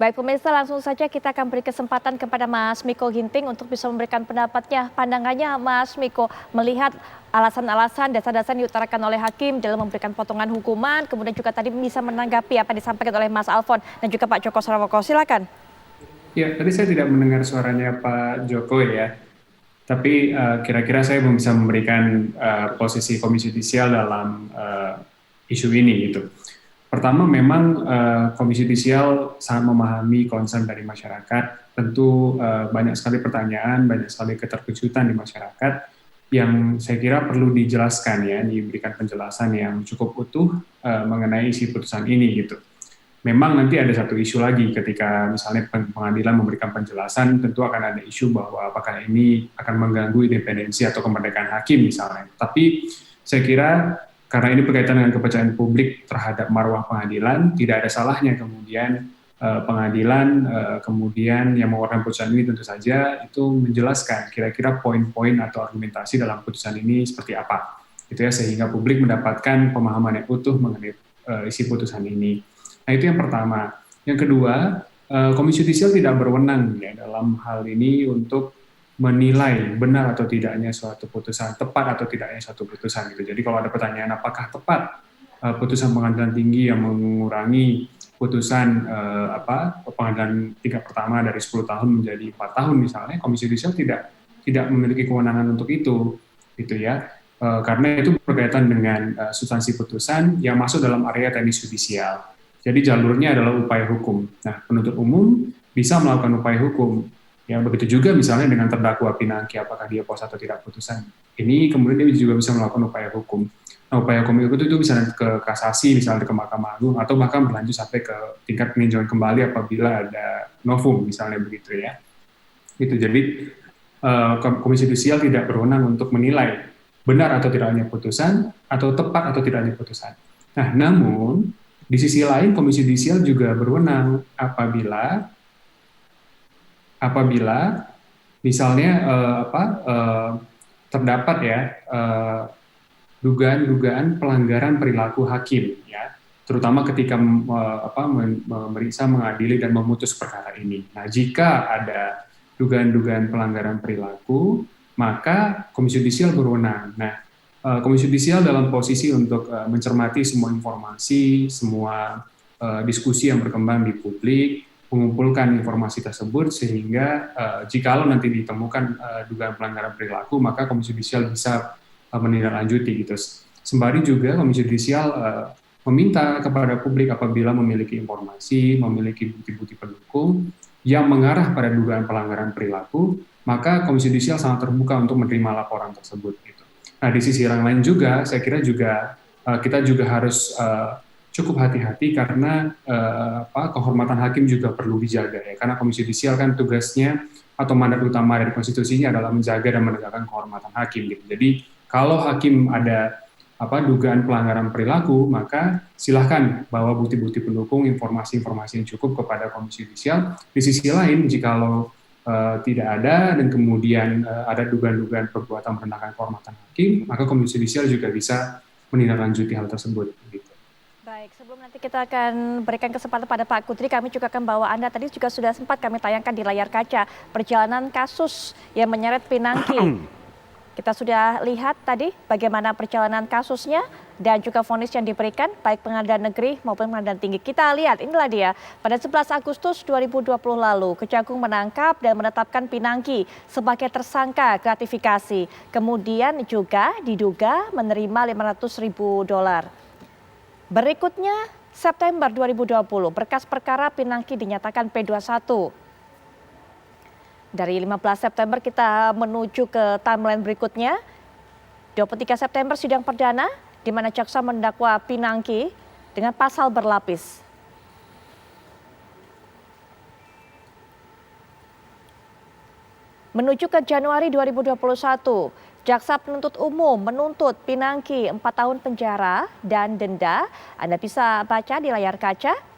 Baik pemirsa, langsung saja kita akan beri kesempatan kepada Mas Miko Ginting untuk bisa memberikan pendapatnya, pandangannya Mas Miko melihat alasan-alasan, dasar-dasar yang diutarakan oleh hakim dalam memberikan potongan hukuman, kemudian juga tadi bisa menanggapi apa yang disampaikan oleh Mas Alfon dan juga Pak Joko Sarawoko. Silakan. Ya, tadi saya tidak mendengar suaranya Pak Joko ya, tapi kira-kira saya belum bisa memberikan posisi Komisi Yudisial dalam isu ini gitu. Pertama, memang Komisi Yudisial sangat memahami concern dari masyarakat. Tentu banyak sekali pertanyaan, banyak sekali keterkejutan di masyarakat yang saya kira perlu dijelaskan ya, diberikan penjelasan yang cukup utuh mengenai isi putusan ini gitu. Memang nanti ada satu isu lagi ketika misalnya pengadilan memberikan penjelasan, tentu akan ada isu bahwa apakah ini akan mengganggu independensi atau kemerdekaan hakim misalnya. Tapi saya kira karena ini berkaitan dengan kepercayaan publik terhadap marwah pengadilan, tidak ada salahnya kemudian pengadilan kemudian yang mengeluarkan putusan ini tentu saja itu menjelaskan kira-kira poin-poin atau argumentasi dalam putusan ini seperti apa. Gitu ya, sehingga publik mendapatkan pemahaman yang utuh mengenai isi putusan ini. Nah, itu yang pertama. Yang kedua, Komisi Yudisial tidak berwenang ya dalam hal ini untuk menilai benar atau tidaknya suatu putusan, tepat atau tidaknya suatu putusan gitu. Jadi kalau ada pertanyaan apakah tepat putusan pengadilan tinggi yang mengurangi putusan pengadilan tingkat pertama dari 10 tahun menjadi 4 tahun misalnya, Komisi Yudisial tidak memiliki kewenangan untuk itu gitu ya. Karena itu berkaitan dengan substansi putusan yang masuk dalam area teknis yudisial. Jadi jalurnya adalah upaya hukum. Nah, penuntut umum bisa melakukan upaya hukum. Ya, begitu juga misalnya dengan terdakwa pinangki, apakah dia puas atau tidak putusan. Ini kemudian dia juga bisa melakukan upaya hukum. Nah, upaya hukum itu bisa ke kasasi, misalnya ke Mahkamah Agung, atau bahkan berlanjut sampai ke tingkat peninjauan kembali apabila ada novum, misalnya begitu ya. Gitu. Jadi Komisi Yudisial tidak berwenang untuk menilai benar atau tidaknya putusan, atau tepat atau tidaknya putusan. Nah, namun di sisi lain Komisi Yudisial juga berwenang apabila misalnya terdapat ya dugaan-dugaan pelanggaran perilaku hakim ya, terutama ketika memeriksa, mengadili dan memutus perkara ini. Nah, jika ada dugaan-dugaan pelanggaran perilaku, maka Komisi Yudisial berwenang. Nah, Komisi Yudisial dalam posisi untuk mencermati semua informasi, semua diskusi yang berkembang di publik, mengumpulkan informasi tersebut sehingga jikalau nanti ditemukan dugaan pelanggaran perilaku, maka Komisi Yudisial bisa menindaklanjuti gitu. Sembari juga Komisi Yudisial meminta kepada publik apabila memiliki informasi, memiliki bukti-bukti pendukung yang mengarah pada dugaan pelanggaran perilaku, maka Komisi Yudisial sangat terbuka untuk menerima laporan tersebut. Gitu. Nah, di sisi yang lain juga, saya kira juga kita juga harus cukup hati-hati karena kehormatan hakim juga perlu dijaga ya. Karena Komisi Yudisial kan tugasnya atau mandat utama dari konstitusinya adalah menjaga dan menegakkan kehormatan hakim. Gitu. Jadi kalau hakim ada dugaan pelanggaran perilaku, maka silahkan bawa bukti-bukti pendukung, informasi-informasi yang cukup kepada Komisi Yudisial. Di sisi lain, jikalau tidak ada dan kemudian ada dugaan-dugaan perbuatan merendahkan kehormatan hakim, maka Komisi Yudisial juga bisa menindaklanjuti hal tersebut. Gitu. Baik, sebelum nanti kita akan berikan kesempatan pada Pak Kudri, kami juga akan bawa Anda, tadi juga sudah sempat kami tayangkan di layar kaca, perjalanan kasus yang menyeret Pinangki. Kita sudah lihat tadi bagaimana perjalanan kasusnya dan juga vonis yang diberikan baik pengadilan negeri maupun pengadilan tinggi. Kita lihat, inilah dia. Pada 11 Agustus 2020 lalu, Kejagung menangkap dan menetapkan Pinangki sebagai tersangka gratifikasi. Kemudian juga diduga menerima $500.000. Berikutnya, September 2020, berkas perkara Pinangki dinyatakan P21. Dari 15 September kita menuju ke timeline berikutnya. 23 September sidang perdana di mana jaksa mendakwa Pinangki dengan pasal berlapis. Menuju ke Januari 2021, jaksa penuntut umum menuntut Pinangki 4 tahun penjara dan denda. Anda bisa baca di layar kaca.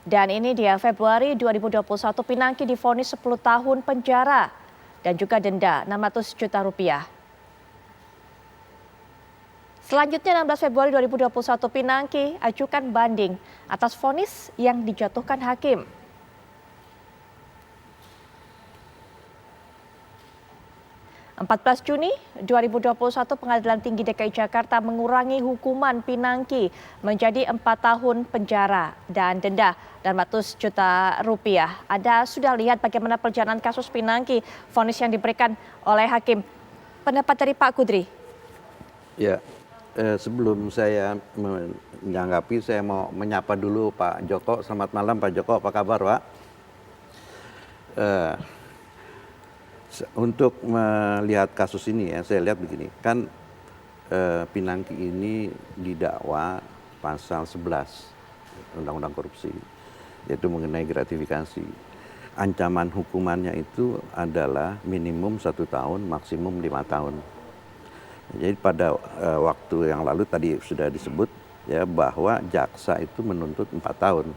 Dan ini dia, Februari 2021 Pinangki divonis 10 tahun penjara dan juga denda 600 juta rupiah. Selanjutnya 16 Februari 2021 Pinangki ajukan banding atas vonis yang dijatuhkan hakim. 14 Juni 2021 Pengadilan Tinggi DKI Jakarta mengurangi hukuman Pinangki menjadi 4 tahun penjara dan denda dan 400 juta rupiah. Anda sudah lihat bagaimana perjalanan kasus Pinangki, vonis yang diberikan oleh hakim. Pendapat dari Pak Kudri? Ya, sebelum saya menanggapi, saya mau menyapa dulu Pak Joko. Selamat malam Pak Joko, apa kabar Pak? Untuk melihat kasus ini ya, saya lihat begini, kan Pinangki ini didakwa pasal 11 Undang-Undang Korupsi, yaitu mengenai gratifikasi. Ancaman hukumannya itu adalah minimum 1 tahun, maksimum 5 tahun. Jadi pada waktu yang lalu tadi sudah disebut ya bahwa jaksa itu menuntut 4 tahun.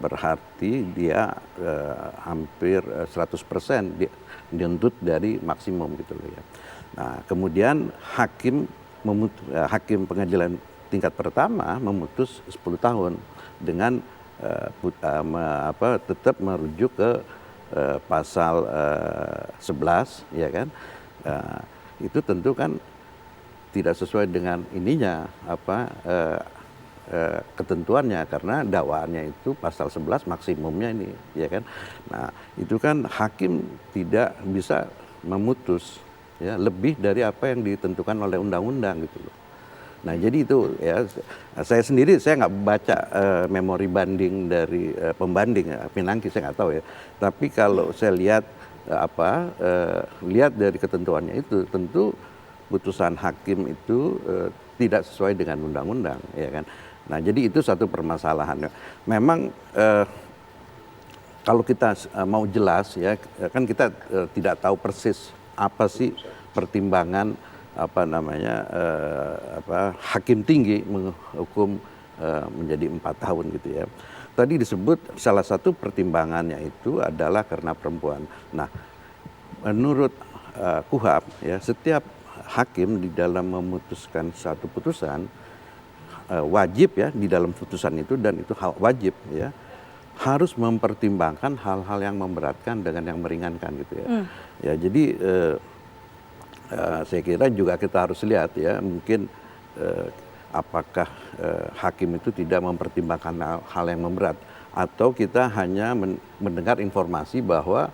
Berarti dia hampir 100% dituntut dari maksimum gitu loh ya. Nah, kemudian hakim pengadilan tingkat pertama memutus 10 tahun dengan tetap merujuk ke pasal 11 ya kan. Itu tentu kan tidak sesuai dengan ininya ketentuannya, karena dakwaannya itu pasal 11 maksimumnya ini ya kan. Nah, itu kan hakim tidak bisa memutus ya lebih dari apa yang ditentukan oleh undang-undang gitu loh. Nah, jadi itu ya, saya sendiri saya nggak baca memori banding dari pembanding Pinangki, saya nggak tahu ya. Tapi kalau saya lihat lihat dari ketentuannya itu, tentu putusan hakim itu tidak sesuai dengan undang-undang ya kan. Nah, jadi itu satu permasalahan. Memang kalau kita mau jelas ya, kan kita tidak tahu persis apa sih pertimbangan hakim tinggi menghukum menjadi 4 tahun gitu ya. Tadi disebut salah satu pertimbangannya itu adalah karena perempuan. Nah, menurut KUHAP ya, setiap hakim di dalam memutuskan satu putusan wajib ya di dalam putusan itu, dan itu hal wajib ya, harus mempertimbangkan hal-hal yang memberatkan dengan yang meringankan gitu ya. Ya, jadi saya kira juga kita harus lihat ya, mungkin apakah hakim itu tidak mempertimbangkan hal yang memberat, atau kita hanya mendengar informasi bahwa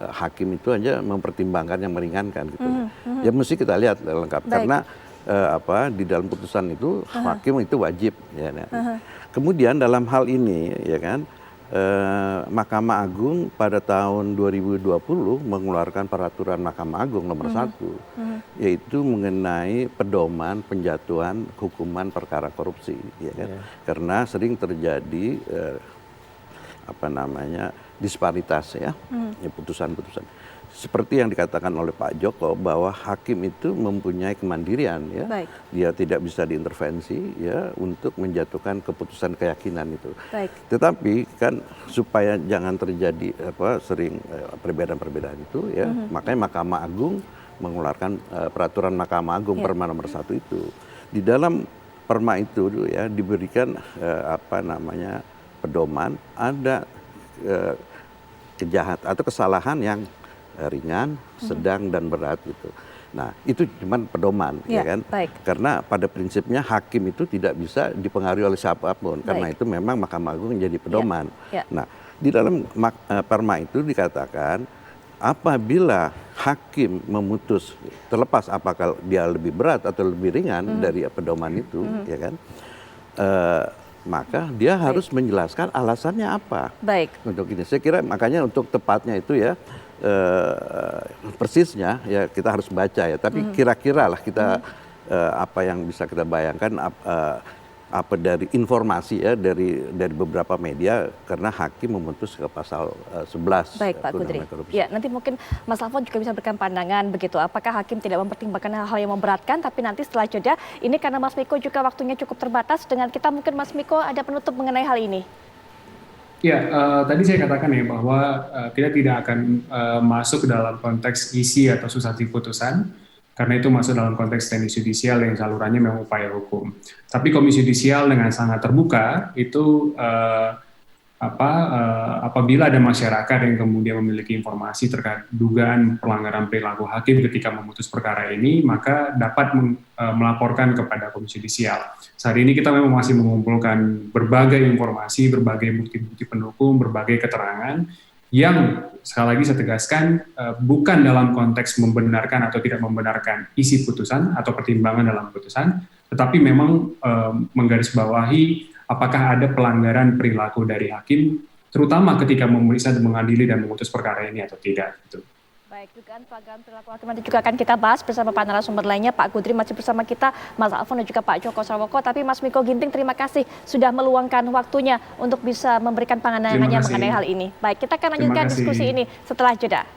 hakim itu hanya mempertimbangkan yang meringankan gitu. Ya mesti kita lihat lengkap. Baik. Karena di dalam putusan itu hakim itu wajib ya. Kemudian dalam hal ini ya kan, Mahkamah Agung pada tahun 2020 mengeluarkan peraturan Mahkamah Agung nomor 1 yaitu mengenai pedoman penjatuhan hukuman perkara korupsi ya kan. Karena sering terjadi disparitas ya, putusan-putusan. Seperti yang dikatakan oleh Pak Joko bahwa hakim itu mempunyai kemandirian ya. Baik. Dia tidak bisa diintervensi ya untuk menjatuhkan keputusan keyakinan itu. Baik. Tetapi kan supaya jangan terjadi sering perbedaan-perbedaan itu ya, makanya Mahkamah Agung mengeluarkan peraturan Mahkamah Agung Perma nomor 1 itu. Di dalam Perma itu ya diberikan pedoman ada kejahatan atau kesalahan yang ringan, sedang dan berat gitu. Nah, itu cuman pedoman ya kan. Baik. Karena pada prinsipnya hakim itu tidak bisa dipengaruhi oleh siapapun. Karena itu memang Mahkamah Agung menjadi pedoman. Nah, di dalam Perma itu dikatakan apabila hakim memutus, terlepas apakah dia lebih berat atau lebih ringan dari pedoman itu ya kan, maka dia harus menjelaskan alasannya apa. Baik. Untuk ini saya kira makanya untuk tepatnya itu ya, persisnya ya kita harus baca ya, tapi kira-kira lah kita apa yang bisa kita bayangkan dari informasi ya dari beberapa media, karena hakim memutus ke pasal 11. Baik Pak Kudri. Ya, nanti mungkin Mas Alfon juga bisa berikan pandangan begitu. Apakah hakim tidak mempertimbangkan hal-hal yang memberatkan, tapi nanti setelah jeda ini karena Mas Miko juga waktunya cukup terbatas dengan kita, mungkin Mas Miko ada penutup mengenai hal ini. Ya, tadi saya katakan ya bahwa kita tidak akan masuk dalam konteks isi atau substansi putusan, karena itu masuk dalam konteks teknis yudisial yang salurannya memang upaya hukum. Tapi Komisi Yudisial dengan sangat terbuka itu apabila ada masyarakat yang kemudian memiliki informasi terkait dugaan pelanggaran perilaku hakim ketika memutus perkara ini, maka dapat melaporkan kepada Komisi Yudisial. Saat ini kita memang masih mengumpulkan berbagai informasi, berbagai bukti-bukti pendukung, berbagai keterangan yang sekali lagi saya tegaskan bukan dalam konteks membenarkan atau tidak membenarkan isi putusan atau pertimbangan dalam putusan, tetapi memang menggarisbawahi apakah ada pelanggaran perilaku dari hakim, terutama ketika memeriksa, mengadili, dan memutus perkara ini atau tidak. Gitu. Baik, dugaan pelanggaran perilaku hakim nanti juga akan kita bahas bersama para narasumber lainnya. Pak Kudri masih bersama kita, Mas Alfon dan juga Pak Joko Sarwoko. Tapi Mas Miko Ginting, terima kasih sudah meluangkan waktunya untuk bisa memberikan pandangannya mengenai hal ini. Baik, kita akan lanjutkan diskusi ini setelah jeda.